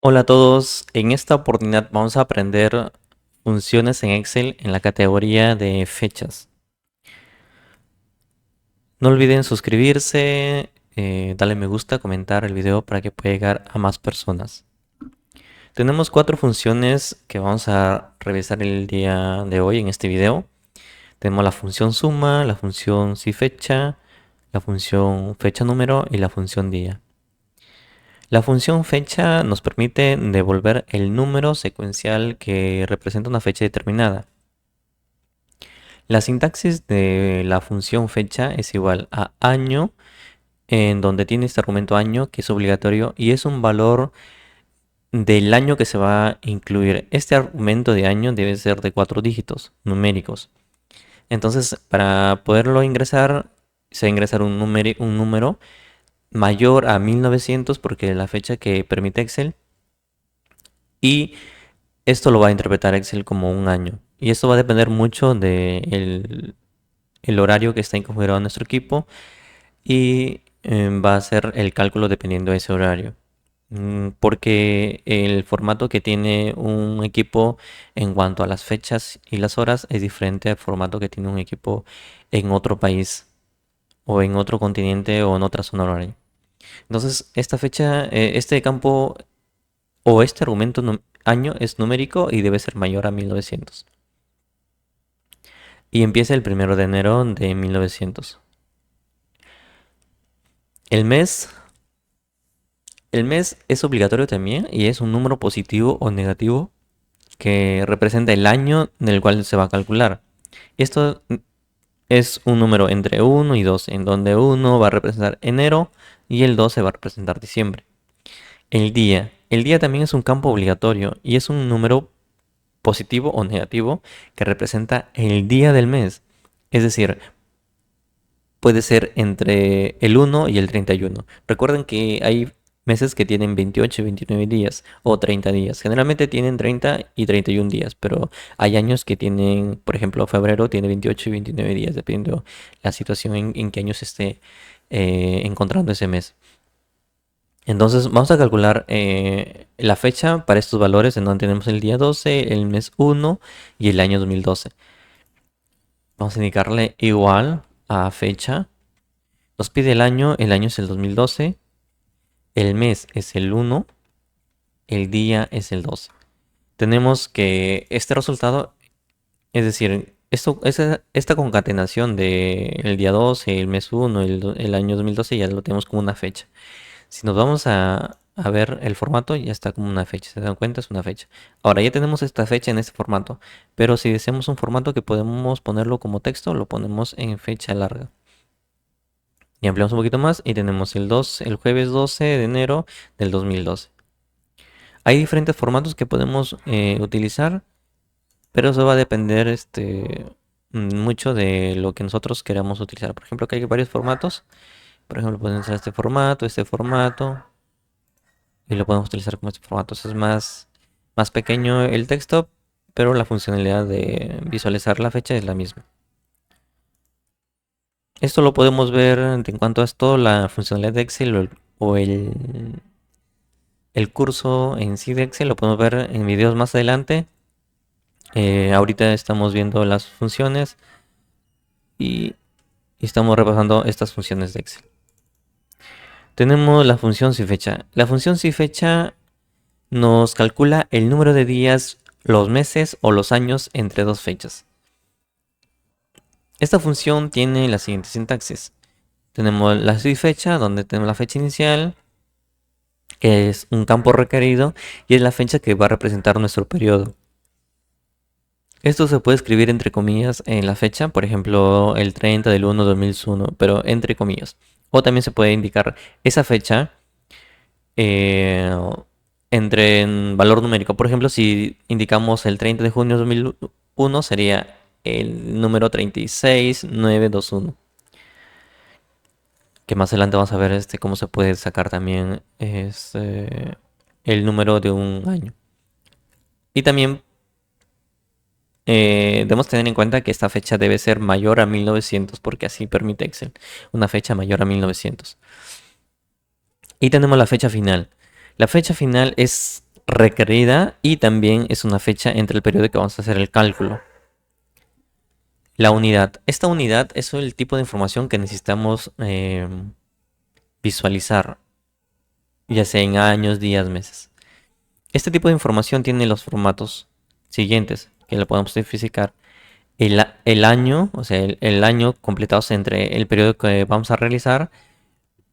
Hola a todos, en esta oportunidad vamos a aprender funciones en Excel en la categoría de fechas. No olviden suscribirse, darle me gusta, comentar el video para que pueda llegar a más personas. Tenemos 4 funciones que vamos a revisar el día de hoy en este video. Tenemos la función suma, la función si fecha, la función fecha número y la función día. La función fecha nos permite devolver el número secuencial que representa una fecha determinada. La sintaxis de la función fecha es igual a año, en donde tiene este argumento año que es obligatorio y es un valor del año que se va a incluir. Este argumento de año debe ser de 4 dígitos numéricos. Entonces, para poderlo ingresar, se va a ingresar un número mayor a 1900 porque es la fecha que permite Excel. Y esto lo va a interpretar Excel como un año. Y esto va a depender mucho del el horario que está configurado en nuestro equipo y va a hacer el cálculo dependiendo de ese horario. Porque el formato que tiene un equipo en cuanto a las fechas y las horas es diferente al formato que tiene un equipo en otro país o en otro continente o en otra zona horaria. Entonces, esta fecha, este campo o este argumento año es numérico y debe ser mayor a 1900. Y empieza el 1 de enero de 1900. El mes, el mes es obligatorio también y es un número positivo o negativo que representa el año del cual se va a calcular. Esto es un número entre 1 y 12, en donde 1 va a representar enero y el 12 va a representar diciembre. El día. El día también es un campo obligatorio y es un número positivo o negativo que representa el día del mes. Es decir, puede ser entre el 1 y el 31. Recuerden que hay meses que tienen 28 y 29 días o 30 días. Generalmente tienen 30 y 31 días, pero hay años que tienen, por ejemplo, febrero tiene 28 y 29 días, dependiendo la situación en qué año se esté encontrando ese mes. Entonces vamos a calcular la fecha para estos valores en donde tenemos el día 12, el mes 1 y el año 2012. Vamos a indicarle igual a fecha. Nos pide el año es el 2012, el mes es el 1, el día es el 12. Tenemos que este resultado, es decir, esta concatenación de el día 12, el mes 1, el año 2012 ya lo tenemos como una fecha. Si nos vamos a ver el formato, ya está como una fecha. ¿Se dan cuenta? Es una fecha. Ahora ya tenemos esta fecha en este formato, pero si deseamos un formato que podemos ponerlo como texto, lo ponemos en fecha larga. Y ampliamos un poquito más y tenemos el jueves 12 de enero del 2012. Hay diferentes formatos que podemos utilizar, pero eso va a depender mucho de lo que nosotros queramos utilizar. Por ejemplo, que hay varios formatos. Por ejemplo, podemos usar este formato, y lo podemos utilizar como este formato. Es más pequeño el texto, pero la funcionalidad de visualizar la fecha es la misma. Esto lo podemos ver en cuanto a esto, la funcionalidad de Excel o el curso en sí de Excel lo podemos ver en videos más adelante. Ahorita estamos viendo las funciones y estamos repasando estas funciones de Excel. Tenemos la función si fecha. La función si fecha nos calcula el número de días, los meses o los años entre dos fechas. Esta función tiene la siguiente sintaxis. Tenemos la si fecha, donde tenemos la fecha inicial, que es un campo requerido, y es la fecha que va a representar nuestro periodo. Esto se puede escribir entre comillas en la fecha, por ejemplo, el 30 del 1 de 2001, pero entre comillas. O también se puede indicar esa fecha eh, en valor numérico. Por ejemplo, si indicamos el 30 de junio de 2001, sería el número 36921. Que más adelante vamos a ver cómo se puede sacar también el número de un año. Y también debemos tener en cuenta que esta fecha debe ser mayor a 1900 porque así permite Excel. Una fecha mayor a 1900. Y tenemos la fecha final. La fecha final es requerida y también es una fecha entre el periodo que vamos a hacer el cálculo. La unidad. Esta unidad es el tipo de información que necesitamos visualizar, ya sea en años, días, meses. Este tipo de información tiene los formatos siguientes, que lo podemos especificar. El año, o sea, el año completados entre el periodo que vamos a realizar,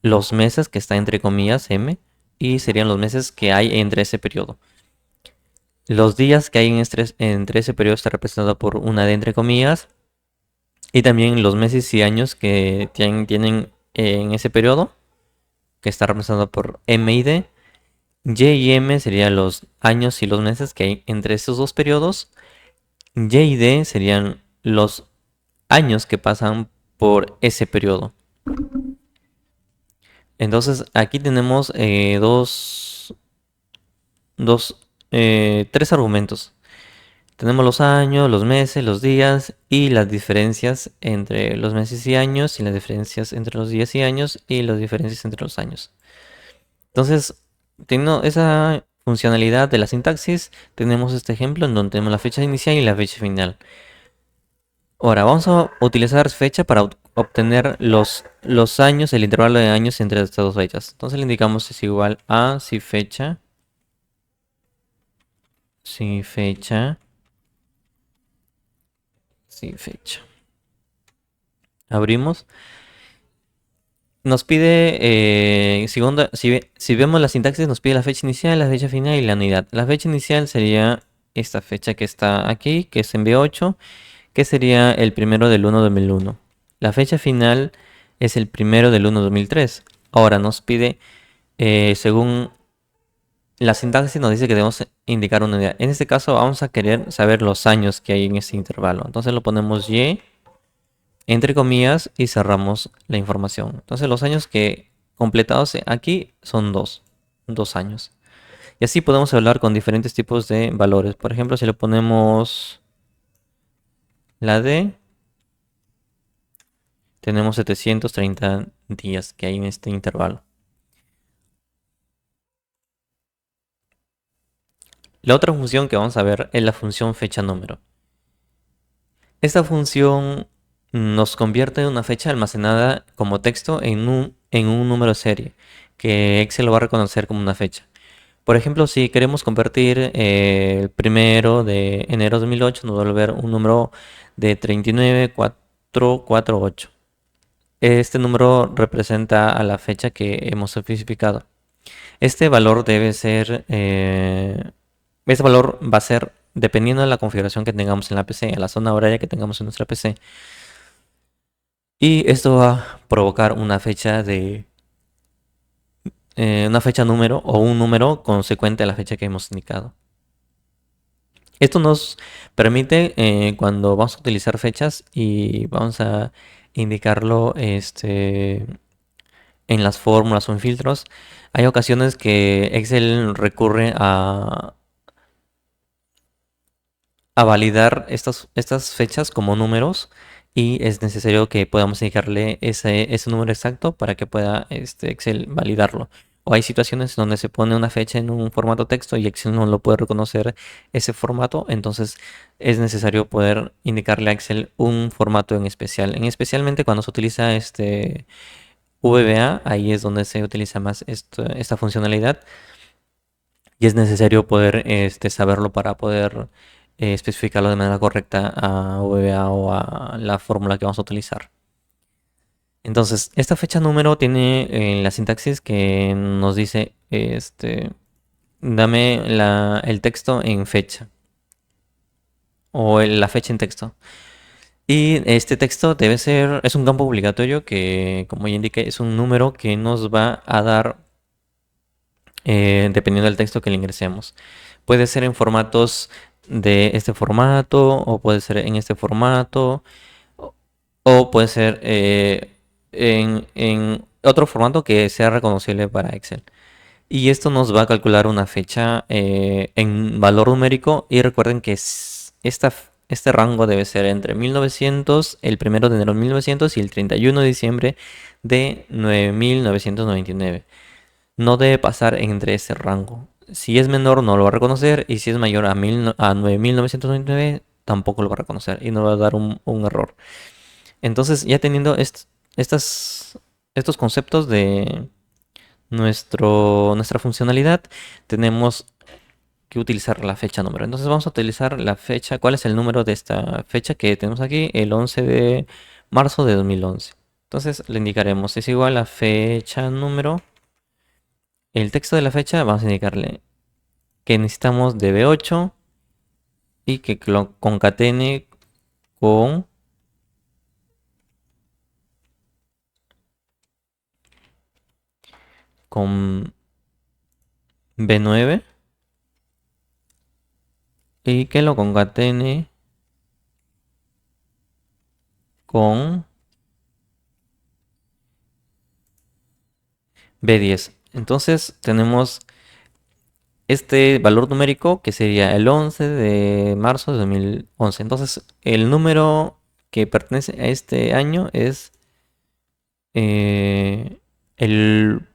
los meses, que está entre comillas, M, y serían los meses que hay entre ese periodo. Los días que hay entre ese periodo está representado por una D entre comillas, y también los meses y años que tienen en ese periodo, que está representado por M y D. Y M serían los años y los meses que hay entre esos dos periodos. Y y D serían los años que pasan por ese periodo. Entonces aquí tenemos tres argumentos. Tenemos los años, los meses, los días y las diferencias entre los meses y años y las diferencias entre los días y años y las diferencias entre los años. Entonces, teniendo esa funcionalidad de la sintaxis, tenemos este ejemplo en donde tenemos la fecha inicial y la fecha final. Ahora, vamos a utilizar fecha para obtener los años, el intervalo de años entre estas dos fechas. Entonces le indicamos es igual a si fecha, si fecha, si fecha. Abrimos. Nos pide, si vemos la sintaxis, nos pide la fecha inicial, la fecha final y la unidad. La fecha inicial sería esta fecha que está aquí, que es en B8, que sería el 1 del 1 del 2001. La fecha final es el 1 del 1 del 2003. Ahora nos pide, según la sintaxis, nos dice que debemos indicar una unidad. En este caso vamos a querer saber los años que hay en ese intervalo. Entonces lo ponemos Y entre comillas y cerramos la información. Entonces los años que completados aquí son 2 años. Y así podemos hablar con diferentes tipos de valores. Por ejemplo, si le ponemos la D, tenemos 730 días que hay en este intervalo. La otra función que vamos a ver es la función fecha número. Esta función nos convierte en una fecha almacenada como texto en un número serie, que Excel lo va a reconocer como una fecha. Por ejemplo, si queremos convertir el 1 de enero de 2008, nos va a volver un número de 39448. Este número representa a la fecha que hemos especificado. Este valor este valor va a ser dependiendo de la configuración que tengamos en la PC, en la zona horaria que tengamos en nuestra PC. Y esto va a provocar una fecha número o un número consecuente a la fecha que hemos indicado. Esto nos permite cuando vamos a utilizar fechas y vamos a indicarlo en las fórmulas o en filtros. Hay ocasiones que Excel recurre a validar estas fechas como números y es necesario que podamos indicarle ese número exacto para que pueda Excel validarlo. O hay situaciones donde se pone una fecha en un formato texto y Excel no lo puede reconocer ese formato, entonces es necesario poder indicarle a Excel un formato en especial. Especialmente cuando se utiliza VBA, ahí es donde se utiliza más esta funcionalidad y es necesario poder saberlo para poder especificarlo de manera correcta a VBA o a la fórmula que vamos a utilizar. Entonces, esta fecha número tiene la sintaxis que nos dice, dame el texto en fecha o la fecha en texto. Y este texto es un campo obligatorio que, como ya indiqué, es un número que nos va a dar dependiendo del texto que le ingresemos. Puede ser en formatos de este formato o puede ser en este formato o puede ser en otro formato que sea reconocible para Excel. Y esto nos va a calcular una fecha en valor numérico y recuerden que este rango debe ser entre 1900, el 1 de enero de 1900 y el 31 de diciembre de 9999. No debe pasar entre ese rango. Si es menor no lo va a reconocer y si es mayor a, 9.999 tampoco lo va a reconocer y nos va a dar un error. Entonces ya teniendo estas, estos conceptos de nuestra funcionalidad, tenemos que utilizar la fecha número. Entonces vamos a utilizar la fecha. ¿Cuál es el número de esta fecha que tenemos aquí? El 11 de marzo de 2011. Entonces le indicaremos es igual a fecha número. El texto de la fecha vamos a indicarle que necesitamos de B8 y que lo concatene con con B9 y que lo concatene con B10. Entonces tenemos este valor numérico que sería el 11 de marzo de 2011. Entonces el número que pertenece a este año es eh, el,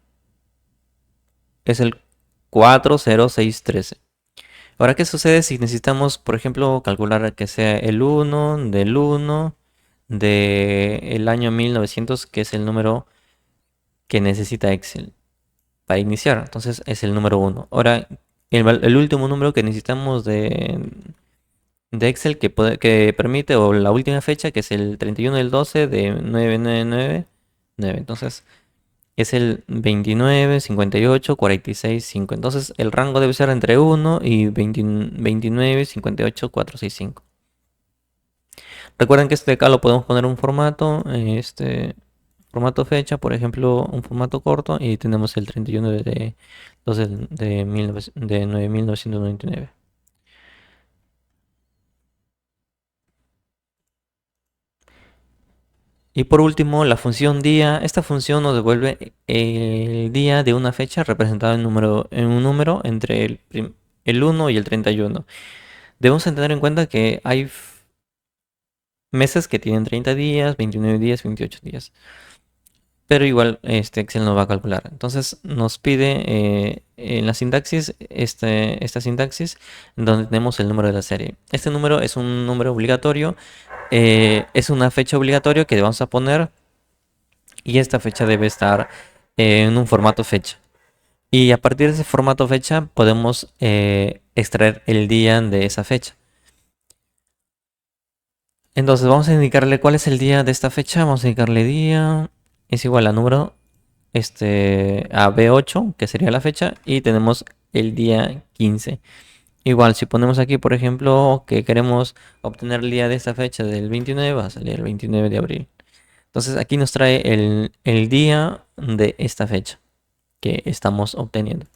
es el 40613. Ahora, ¿qué sucede si necesitamos, por ejemplo, calcular que sea el 1 del 1 del año 1900, que es el número que necesita Excel para iniciar? Entonces es el número 1. Ahora, el último número que necesitamos de Excel que permite, o la última fecha, que es el 31 del 12 de 9999. Entonces es el 29, 58, 46, 5. Entonces el rango debe ser entre 1 y 29, 58, 465. Recuerden que acá lo podemos poner un formato, formato fecha, por ejemplo, un formato corto, y tenemos el 31 de 12 de 9999. Y por último, la función día. Esta función nos devuelve el día de una fecha representada en un número entre el 1 y el 31. Debemos tener en cuenta que hay meses que tienen 30 días, 29 días, 28 días. Pero igual Excel nos va a calcular. Entonces nos pide en la sintaxis, esta sintaxis, donde tenemos el número de la serie. Este número es un número obligatorio, es una fecha obligatoria que vamos a poner, y esta fecha debe estar en un formato fecha. Y a partir de ese formato fecha podemos extraer el día de esa fecha. Entonces vamos a indicarle cuál es el día de esta fecha. Vamos a indicarle día es igual a número a B8, que sería la fecha, y tenemos el día 15. Igual, si ponemos aquí, por ejemplo, que queremos obtener el día de esta fecha del 29, va a salir el 29 de abril. Entonces aquí nos trae el día de esta fecha que estamos obteniendo.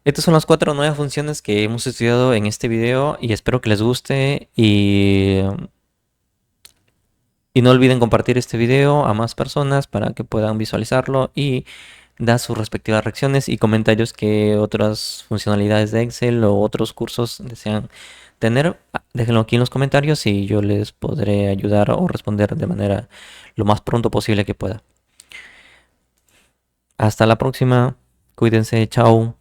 Estas son las 4 nuevas funciones que hemos estudiado en este video y espero que les guste, y no olviden compartir este video a más personas para que puedan visualizarlo y dar sus respectivas reacciones y comentarios que otras funcionalidades de Excel o otros cursos desean tener. Déjenlo aquí en los comentarios y yo les podré ayudar o responder de manera lo más pronto posible que pueda. Hasta la próxima. Cuídense. Chao.